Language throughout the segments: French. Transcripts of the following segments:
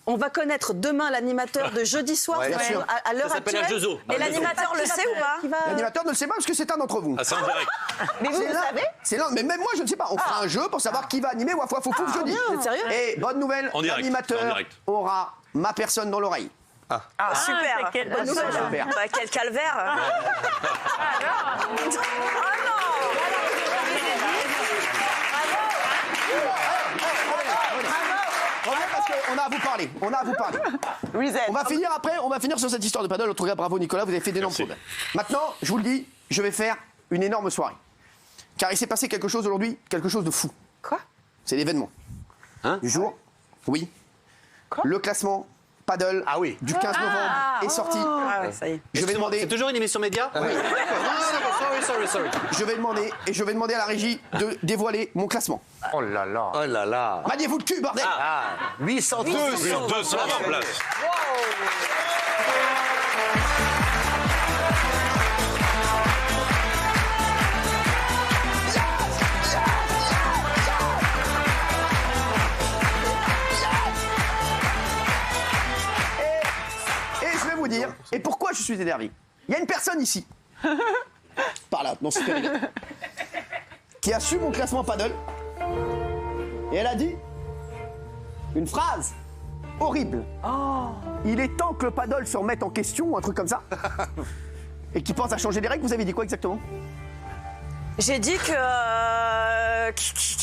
On va connaître demain l'animateur de jeudi soir Ouais, bien sûr. à l'heure Ça s'appelle actuelle. un jeuzo. Et l'animateur le sait ou pas? L'animateur ne le sait pas parce que c'est un d'entre vous. Ah, c'est en direct. Mais vous, vous savez? C'est l'un, mais même moi je ne sais pas. On fera un jeu pour savoir qui va animer Waf Waf Fou jeudi. Vous êtes sérieux? Et bonne nouvelle, En direct, en l'animateur direct. aura ma personne dans l'oreille. Ah, super. Bonne nouvelle. Super. Bah, quel calvaire. Revenez parce qu'on a à vous parler. On a à vous parler. Reset. On va finir après, on va finir sur cette histoire de paddle. En tout cas, bravo Nicolas, vous avez fait d'énormes progrès. Maintenant, je vous le dis, je vais faire une énorme soirée. Car il s'est passé quelque chose aujourd'hui, quelque chose de fou. Quoi? C'est l'événement. Hein? Du jour. Oui. Le classement paddle du 15 novembre est sorti. Ah ouais, ça y est. Je vais demander. C'est toujours une émission média? Oui. Sorry. Je vais demander à la régie de dévoiler mon classement. Oh là là. Oh là là. Maniez-vous le cul, bordel. 802. 220 places. Et je vais vous dire, et pourquoi je suis énervé. Il y a une personne ici, par là, dans ce périmètre, qui a su mon classement paddle, et elle a dit une phrase horrible. Il est temps que le paddle se remette en question, ou un truc comme ça, et qui pense à changer les règles. Vous avez dit quoi exactement? J'ai dit que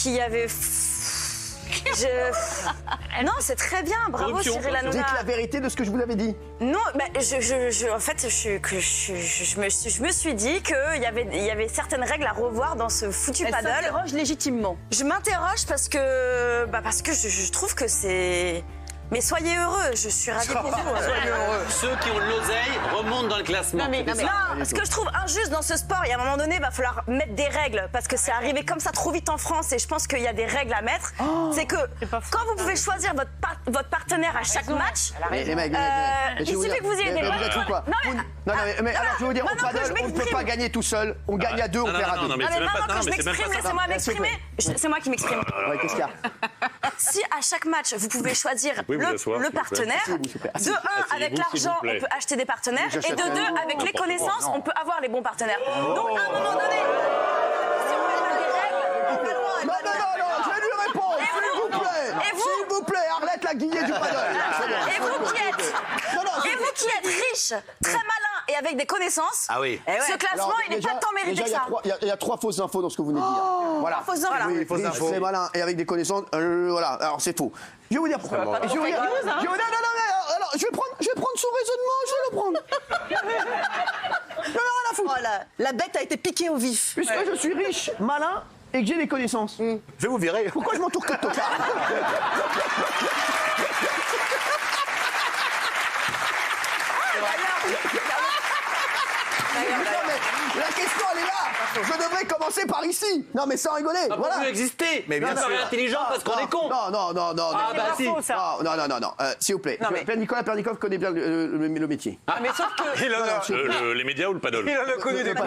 qu'il y avait. Non, c'est très bien, bravo Corruption. Cyril Hanouna. Dites la vérité de ce que je vous avais dit. Non, bah, en fait, je me suis dit qu'il y avait certaines règles à revoir dans ce foutu Elle paddle. s'interroge légitimement. Je m'interroge parce que je trouve que c'est. Mais soyez heureux, je suis ravie pour vous. Ceux qui ont de l'oseille remontent dans le classement. Non, ce que je trouve injuste dans ce sport, il y a un moment donné, il va falloir mettre des règles parce que c'est arrivé comme ça trop vite en France et je pense qu'il y a des règles à mettre. C'est que quand vous pouvez choisir votre partenaire à chaque match, Les mecs, il suffit que vous ayez des Vous règles. êtes fou, quoi. Non, mais- Alors je vais vous dire, au Maintenant que paddle, je on ne peut m'exprime. pas gagner tout seul. On gagne à deux, on Non, perd à deux. non, mais Non, c'est mais même pas maintenant ça. que je mais c'est même m'exprime, pas ça. laissez-moi S'il vous m'exprimer. C'est moi qui m'exprime. Ouais, qu'est-ce qu'il y a? Si à chaque match, vous pouvez choisir Oui, vous asseoir, le s'il vous plaît. partenaire, Asseyez-vous, s'il vous plaît. de 1, avec Asseyez-vous, s'il l'argent, vous plaît. on peut acheter des partenaires, et J'achète de 2, rien. avec les connaissances, on peut avoir les bons partenaires. Donc, à un moment donné, si on met des règles, Non, je vais lui répondre, s'il vous plaît. Et vous S'il vous plaît, Arlette la guillée du paddle. et vous qui êtes riche, très malin et avec des connaissances, Ah oui. ce classement, Alors, il n'est déjà- pas tant mérité déjà, que ça. il y a trois fausses infos dans ce que vous venez de dire. Voilà. fausses infos. Oui, fausses riche, infos. très malin et avec des connaissances. Voilà, alors c'est faux. Je vais vous dire pourquoi. Je vais vous dire- je vais- non, mais alors, je vais prendre son raisonnement, je vais le prendre. J'en ai rien à foutre. Oh, la bête a été piquée au vif. Puisque je suis riche, malin et que j'ai des connaissances. Je vais vous virer. Pourquoi je m'entoure que de tocards? Non, mais la question, elle est là. Je devrais commencer par ici. Non, mais sans rigoler. On Voilà. peut exister. Mais bien Non, sûr, non, intelligent parce qu'on est con. Non. Ah bah si. Non. S'il vous plaît. Père Nikov connaît bien le métier. Mais sauf que. Il en a, Les médias ou le paddle? il en a connu des cons.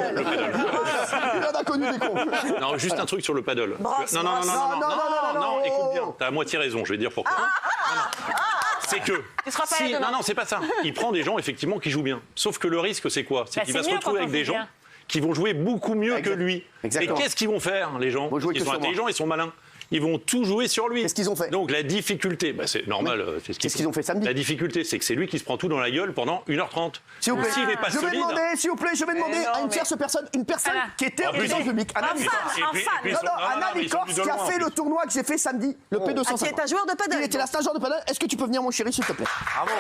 Il en a connu des cons. Non, juste un truc sur le paddle. Brosse, non, écoute bien. T'as à moitié raison, je vais dire pourquoi. Non. C'est que. seras pas là demain. Non, c'est pas ça. Il prend des gens, effectivement, qui jouent bien. Sauf que le risque, c'est quoi? C'est qu'il va se retrouver avec des gens qui vont jouer beaucoup mieux que lui. Exactement. Et qu'est-ce qu'ils vont faire, les gens? Vont jouer Ils que sont sur moi. intelligents, ils sont malins. Ils vont tout jouer sur lui. Qu'est-ce qu'ils ont fait? Donc la difficulté, bah, c'est normal. C'est ce Qu'est-ce qu'ils ont fait samedi? La difficulté, c'est que c'est lui qui se prend tout dans la gueule pendant 1h30. S'il vous plaît. S'il n'est pas je vais solide. demander, s'il vous plaît, à une tierce personne, une personne qui était en plus, présence publique. Un fan. Non, un ami corse qui a fait le tournoi que j'ai fait samedi, le P250. Qui est un joueur de paddle. Il était là, c'est un joueur de paddle. Est-ce que tu peux venir, mon chéri, s'il te plaît? Bravo.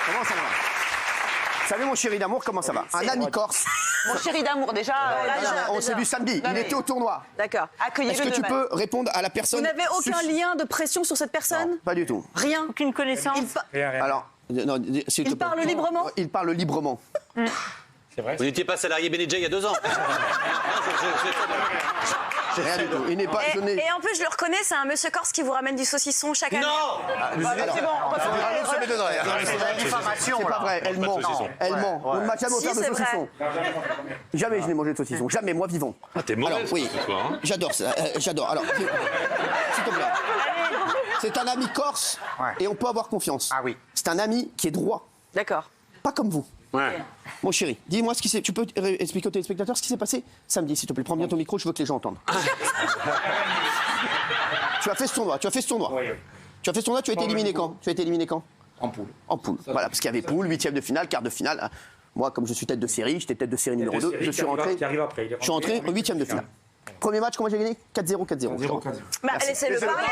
Comment ça va? Salut mon chéri d'amour, comment ça va? Un ami corse. Mon chéri d'amour, déjà. On s'est vu samedi, il était au tournoi. D'accord. Est-ce que tu peux répondre à la personne? Vous n'avez aucun lien de pression sur cette personne? Pas du tout. Rien. Aucune connaissance. Alors, non, s'il te plaît. parle librement? Il parle librement. C'est vrai. Vous n'étiez pas salarié Benedja il y a 2 ans. Rien du tout. Il n'est pas. je n'ai- Et en plus, je le reconnais, c'est un monsieur Corse qui vous ramène du saucisson chaque année. C'est bon, on va faire ça m'étonnerait. C'est la diffamation. C'est pas vrai, elle ment. saucisson. Elle ment. On ne m'a jamais Si, offert de c'est vrai. saucisson. Jamais je n'ai mangé de saucisson. Jamais, moi vivant. Ah, t'es mauvaise, Alors, oui, toi, hein. j'adore ça. J'adore. Alors, s'il te plaît. C'est un ami corse et on peut avoir confiance. Ah oui. C'est un ami qui est droit. D'accord. Pas comme vous. Ouais. Mon chéri, dis-moi ce qui s'est. Tu peux expliquer aux téléspectateurs ce qui s'est passé samedi, s'il te plaît. Prends bien ton micro, je veux que les gens entendent. Tu as fait ce tournoi. Tu as fait ce tournoi. Tu as fait ce tournoi. Tu as été éliminé quand? Tu as été éliminé quand? En poule. En poule. Voilà, parce qu'il y avait poule, 8e de finale, quart de finale. Moi, comme je suis tête de série, j'étais tête de série numéro 2. Je suis rentré. Qui arrive après. Je suis rentré au 8e de finale. Premier match, comment j'ai gagné? 4-0, 4-0. 0 4 Bah, laissez-le parler.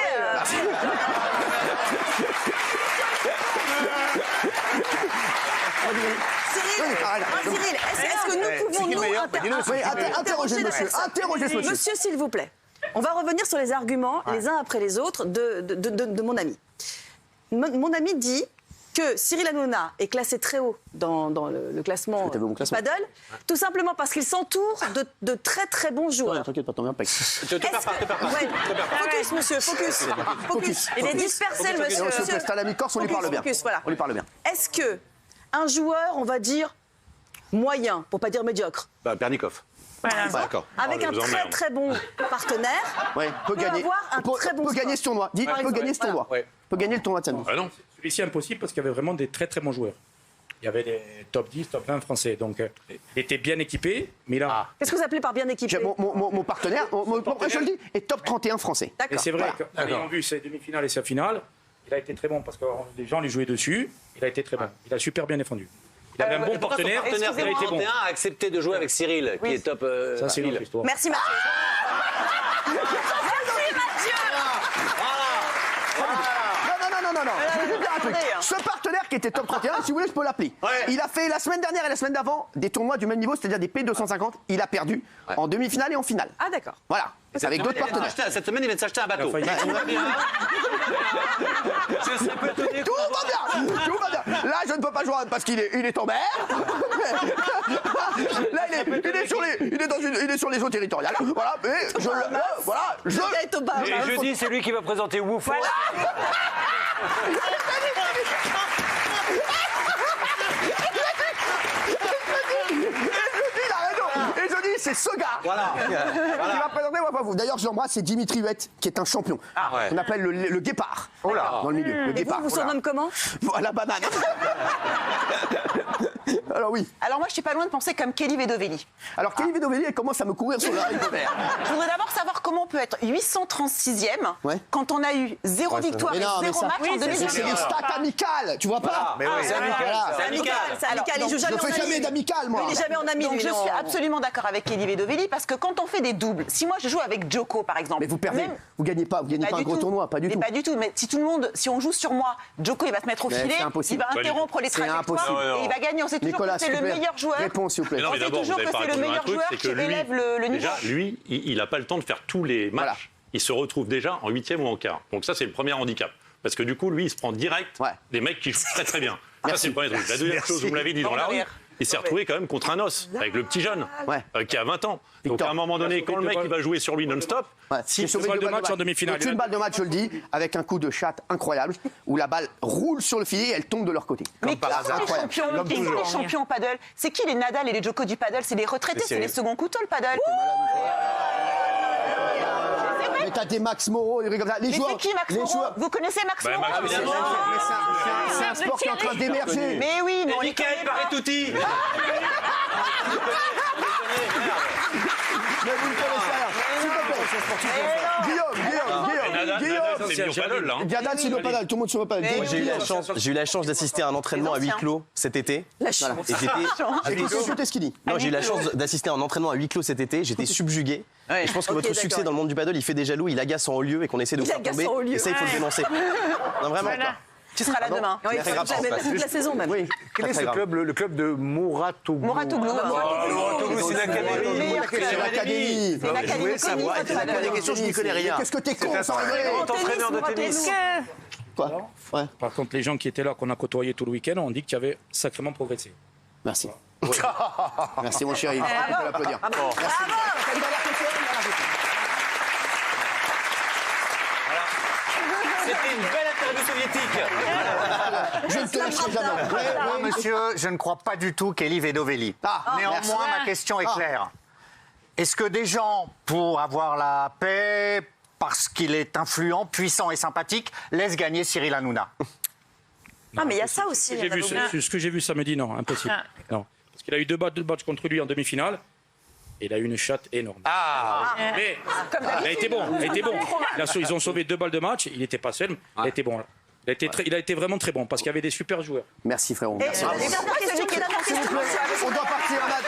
Cyril, Cyril, est-ce que nous pouvons nous Interrogez le monsieur. Interrogez ce monsieur. Monsieur, s'il vous plaît, on va revenir sur les arguments les uns après les autres de mon ami. Mon ami dit que Cyril Hanouna est classé très haut dans le classement t'avais mon classement. paddle, tout simplement parce qu'il s'entoure de très très bons joueurs. T'inquiète pas, t'en viens pas. Te perds pas. Ouais. Focus, monsieur, focus. Focus. Il est dispersé, le monsieur. C'est un ami corse, on lui parle bien. Focus, voilà. On lui parle bien. Est-ce que un joueur, on va dire moyen, pour pas dire médiocre, Bah, Pernikov. D'accord. avec Oh, un je vous très emmerde. très bon partenaire, Ouais, peut gagner. avoir un très bon peut gagner score. ce tournoi. Dites, Par peut exemple, gagner ce tournoi. Ouais. Peut gagner le tournoi de samedi. Ah non. Celui-ci impossible parce qu'il y avait vraiment des très très bons joueurs. Il y avait des top 10, top 20 français. Donc il était bien équipé, mais là. Qu'est-ce que vous appelez par bien équipé? Mon partenaire, je le dis, est top 31 français. Et D'accord. c'est vrai Voilà. qu'en ayant vu ses demi-finales et sa finale, il a été très bon parce que les gens lui jouaient dessus. Il a été très bon. Il a super bien défendu. Il avait un bon partenaire. Il a été bon. a accepté de jouer avec Cyril, qui est top. Ça, c'est une autre histoire. Merci Mathieu. Non. Je vais vous dire un truc. Ce partenaire qui était top 31, si vous voulez, je peux l'appeler. Il a fait la semaine dernière et la semaine d'avant des tournois du même niveau, c'est-à-dire des P250. Il a perdu en demi-finale et en finale. Ah d'accord. Voilà. Avec d'autres partenaires. Cette semaine, il vient de s'acheter un bateau. Il a failli- Tout va bien. Tout va bien. Là, je ne peux pas jouer parce qu'il est en mer. Là, il est sur les eaux territoriales. Voilà. Mais je est au bar. Et jeudi, c'est lui qui va présenter Woufo. Il a raison. Et je dis, c'est ce gars qui va présenter, moi pas vous. D'ailleurs, je l'embrasse, c'est Dimitri Huette, qui est un champion. On appelle le guépard dans le milieu. Le Et guépard. vous surnomme comment? La banane. Alors oui. Alors moi, je suis pas loin de penser comme Kelly Vedovelli. Alors Kelly Vedovelli, elle commence à me courir sur la rive vert. Je voudrais d'abord savoir comment on peut être 836e Ouais. quand on a eu 0 victoire Mais et non, mais 0 ça- match en Mais c'est 2021. des stats amicales, tu vois pas? Mais oui, C'est amical. Voilà. C'est amical. C'est amical. Il joue Je jamais fais en jamais ami. d'amical, moi. Il est jamais en ami. Donc lui, je non. suis absolument d'accord avec Kelly Vedovelli parce que quand on fait des doubles, si moi je joue avec Djoko par exemple, Mais vous perdez. même- Vous gagnez pas un du gros tout. tournoi, pas du Mais tout. pas du tout. Mais si tout le monde, si on joue sur moi, Djoko il va se mettre au Mais filet, c'est il impossible. va Pas du interrompre les C'est trajectoires impossible. et il va gagner. On sait toujours Nicolas, que c'est s'il le vous plaît. meilleur joueur. Réponse, s'il vous plaît. Mais non, mais On sait d'abord, toujours vous avez que pas c'est le répondu à un meilleur truc, joueur c'est qui que lui, élève le niveau. déjà, lui, il n'a pas le temps de faire tous les matchs. Voilà. Il se retrouve déjà en 8e ou en quart. Donc ça, c'est le premier handicap. Parce que du coup, lui, il se prend direct des mecs qui jouent très très bien. Ça, c'est le premier truc. La deuxième chose, vous me l'avez dit dans la rue, il s'est retrouvé quand même contre un os, avec le petit jeune, qui a 20 ans. Donc Victor. à un moment donné, quand le mec il va jouer sur lui non-stop, J'ai sauvé balle deux de balles match en demi-finale. Donc, une balle de match, je le dis, avec un coup de chatte incroyable, où la balle roule sur le filet et elle tombe de leur côté. Mais qui sont les Incroyable. champions, qui sont les champions au paddle? C'est qui les Nadal et les Djoko du paddle? C'est les retraités, c'est les seconds couteaux le paddle. Mais t'as des Max Moreau, des trucs comme ça. Les Mais joueurs, c'est qui Max les Moreau? joueurs. Vous connaissez Max Moreau? Max, Mais c'est un sport qui est en train d'émerger. Mais oui, mais on les Michael connaît pas. Barretuti. Mais vous ne connaissez rien. S'il te plaît. Guillaume, c'est mieux paddle là. Nadal, c'est le paddle. Tout le monde sur le paddle. J'ai eu la chance d'assister à un entraînement à huis clos cet été. La chance. Et J'ai consulté ce qu'il dit. non, j'ai eu la chance d'assister à un entraînement à huis clos cet été. J'étais subjugué. Et je pense que Ok, votre d'accord. succès dans le monde du paddle, il fait des jaloux, il agace en haut lieu et qu'on essaie de vous faire agace tomber. en haut lieu. Et ça, il faut le dénoncer. Non, vraiment. Tu seras là demain. Oui, Très grave, toute ça se passe. la saison même. Oui. Quel est Très ce grave. club, le club de Mouratoglou? Mouratoglou. C'est une académie. C'est l'académie. C'est l'académie savoir. connue, C'est la paddle. des questions, je n'y connais rien. Qu'est-ce que t'es con, sans rigoler. Entraîneur de tennis. Quoi Ouais, Par contre, les gens qui étaient là, qu'on a côtoyé tout le week-end, ont dit que tu avais sacrément progressé. merci. Merci mon chéri. On peut l'applaudir. Merci. C'était une belle interview soviétique. Je ne te lâcherai jamais. Moi, monsieur, je ne crois pas du tout qu'Elie Vedovelli. Néanmoins, ma question est claire. Est-ce que des gens, pour avoir la paix, parce qu'il est influent, puissant et sympathique, laissent gagner Cyril Hanouna? Non, mais il y a ça aussi. Ce que j'ai vu samedi, non, impossible. Non. Parce qu'il a eu deux matchs contre lui en demi-finale. Et il a eu une chatte énorme. Mais il a été bon. Ils ont sauvé 2 balles de match. Il n'était pas seul. Il a été bon. Il a été vraiment très bon parce qu'il y avait des super joueurs. Merci frérot. Et dernière question. On doit partir, Ahmad.